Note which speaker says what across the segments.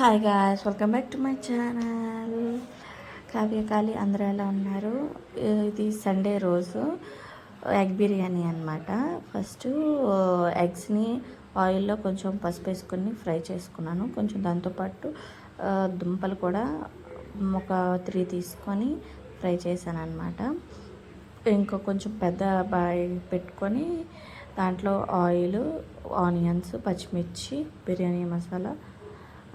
Speaker 1: Hi guys, welcome back to my channel. Kavyakali అందరూ ఎలా ఉన్నారు? ఇది సండే రోజు ఎగ్ బిర్యానీ అనమాట. ఫస్ట్ ఎగ్స్ని ఆయిల్లో కొంచెం పసుపు వేసుకొని ఫ్రై చేసుకున్నాను. కొంచెం దాంతోపాటు దుంపలు కూడా ఒక 3 తీసుకొని ఫ్రై చేశాను అనమాట. ఇంకో కొంచెం పెద్ద బాయ్ పెట్టుకొని దాంట్లో ఆయిల్, ఆనియన్స్, పచ్చిమిర్చి, బిర్యానీ మసాలా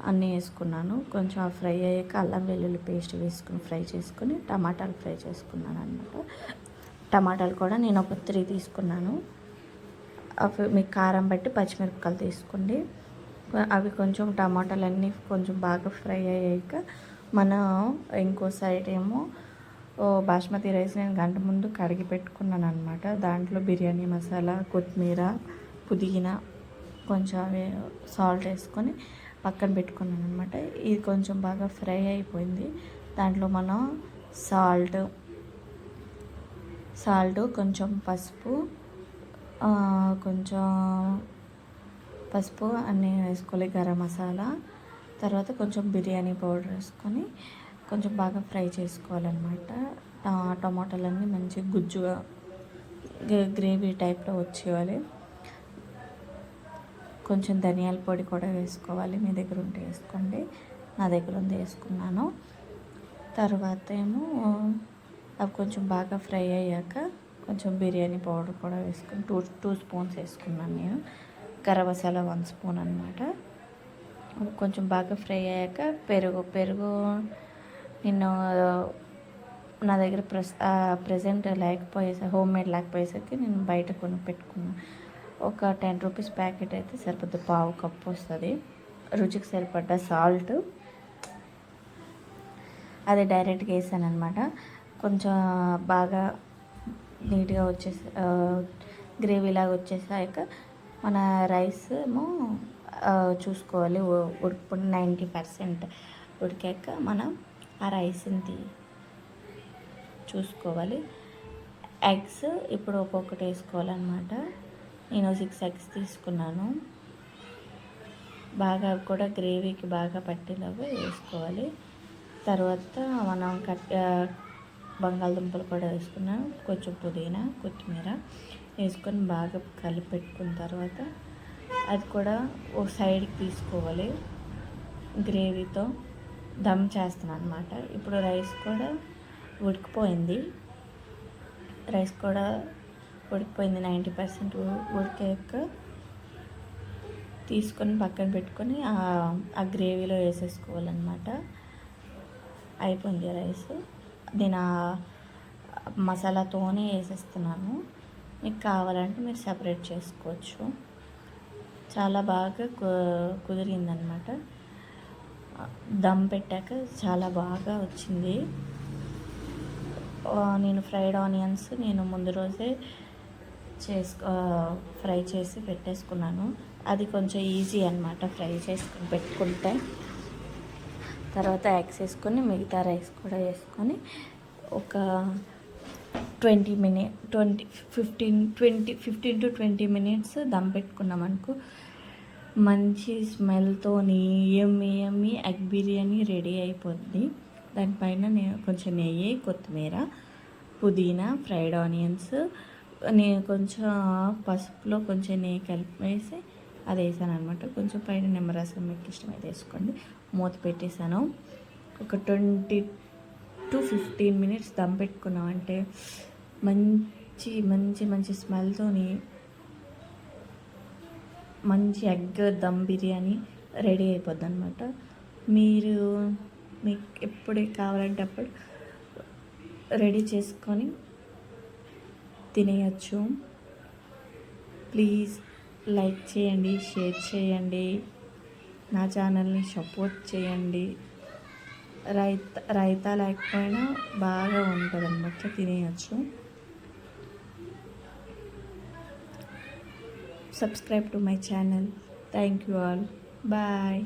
Speaker 1: అన్నీ వేసుకున్నాను. కొంచెం ఫ్రై అయ్యాక అల్లం వెల్లుల్లి పేస్ట్ వేసుకుని ఫ్రై చేసుకుని టమాటాలు ఫ్రై చేసుకున్నాను అనమాట. టమాటాలు కూడా నేను ఒక 3 తీసుకున్నాను. అవి మీ కారం బట్టి పచ్చిమిరపకాయలు తీసుకోండి. అవి కొంచెం టమాటాలన్నీ కొంచెం బాగా ఫ్రై అయ్యాక మనం ఇంకో సైడ్ ఏమో బాస్మతి రైస్ నేను గంట ముందు కడిగి పెట్టుకున్నాను అనమాట. దాంట్లో బిర్యానీ మసాలా, కొత్తిమీర, పుదీనా, కొంచెం సాల్ట్ వేసుకొని పక్కన పెట్టుకున్నాను అనమాట. ఇది కొంచెం బాగా ఫ్రై అయిపోయింది. దాంట్లో మనం సాల్ట్ కొంచెం పసుపు అన్నీ వేసుకోవాలి. గరం మసాలా, తర్వాత కొంచెం బిర్యానీ పౌడర్ వేసుకొని కొంచెం బాగా ఫ్రై చేసుకోవాలన్నమాట. టమాటాలన్నీ మంచి గుజ్జుగా గ్రేవీ టైప్లో వచ్చేయాలి. కొంచెం ధనియాల పొడి కూడా వేసుకోవాలి. మీ దగ్గర ఉంటే వేసుకోండి. నా దగ్గర ఉంది, వేసుకున్నాను. తర్వాత ఏమో అవి కొంచెం బాగా ఫ్రై అయ్యాక కొంచెం బిర్యానీ పౌడర్ కూడా వేసుకొని టూ స్పూన్స్ వేసుకున్నాను నేను. గరం మసాలా 1 స్పూన్ అనమాట. కొంచెం బాగా ఫ్రై అయ్యాక పెరుగు నేను నా దగ్గర ప్రెజెంట్ హోమ్ మేడ్ లేకపోయేసరికి నేను బయట కొని పెట్టుకున్నాను. ఒక 10 రూపీస్ ప్యాకెట్ అయితే సరిపోద్ది, 1/2 కప్పు వస్తుంది. రుచికి సరిపడ్డ సాల్ట్ అది డైరెక్ట్గా వేసాను అనమాట. కొంచెం బాగా నీట్గా గ్రేవీలాగా వచ్చేసాక మన రైస్ ఏమో చూసుకోవాలి. ఉడుకు 90% ఉడికాక మనం ఆ రైస్ని చూసుకోవాలి. ఎగ్స్ ఇప్పుడు ఒక్కొక్కటి వేసుకోవాలన్నమాట. నేను 6 ఎగ్స్ తీసుకున్నాను. బాగా కూడా గ్రేవీకి బాగా పట్టేలాగా వేసుకోవాలి. తర్వాత మనం బంగాళదుంపలు కూడా వేసుకున్నాను. కొంచెం పుదీనా, కొత్తిమీర వేసుకొని బాగా కలిపి పెట్టుకున్న తర్వాత అది కూడా ఒక సైడ్కి తీసుకోవాలి. గ్రేవీతో దమ్ చేస్తున్నాను అనమాట. ఇప్పుడు రైస్ కూడా ఉడికిపోయింది. 90% ఉడికాక తీసుకొని పక్కన పెట్టుకొని ఆ గ్రేవీలో వేసేసుకోవాలన్నమాట. అయిపోయింది రైస్. నేను మసాలాతోనే వేసేస్తున్నాను. మీకు కావాలంటే మీరు సపరేట్ చేసుకోవచ్చు. చాలా బాగా కుదిరిందనమాట. దమ్ పెట్టాక చాలా బాగా వచ్చింది. నేను ఫ్రైడ్ ఆనియన్స్ ముందు రోజే ఫ్రై చేసి పెట్టేసుకున్నాను. అది కొంచెం ఈజీ అనమాట ఫ్రై చేసుకొని పెట్టుకుంటే. తర్వాత ఎగ్స్ వేసుకొని మిగతా రైస్ కూడా వేసుకొని ఒక 15 to 20 మినిట్స్ దమ్ పెట్టుకున్నాం అనుకో, మంచి స్మెల్తో యమ్మీ ఎగ్ బిర్యానీ రెడీ అయిపోద్ది. దానిపైన నేను కొంచెం నెయ్యి, కొత్తిమీర, పుదీనా, ఫ్రైడ్ ఆనియన్స్, నేను కొంచెం పసుపులో కొంచెం నెయ్యి కలిపి వేసి అది వేసాను అనమాట. కొంచెం పైన నిమ్మరసం మీకు ఇష్టమైతే వేసుకోండి. మూత పెట్టేశాను. ఒక 20 to 15 మినిట్స్ దమ్ పెట్టుకున్నామంటే మంచి స్మెల్తో మంచి ఎగ్ దమ్ బిర్యానీ రెడీ అయిపోద్ది అనమాట. మీకు ఎప్పుడు కావాలంటే అప్పుడు రెడీ చేసుకొని తినేయచ్చు. ప్లీజ్ లైక్ చేయండి, షేర్ చేయండి, నా ఛానల్ని సపోర్ట్ చేయండి. రైతా లేకపోయినా బాగా ఉంటుంది అన్నమాట, తినేయచ్చు. Subscribe to my channel. Thank you all. Bye.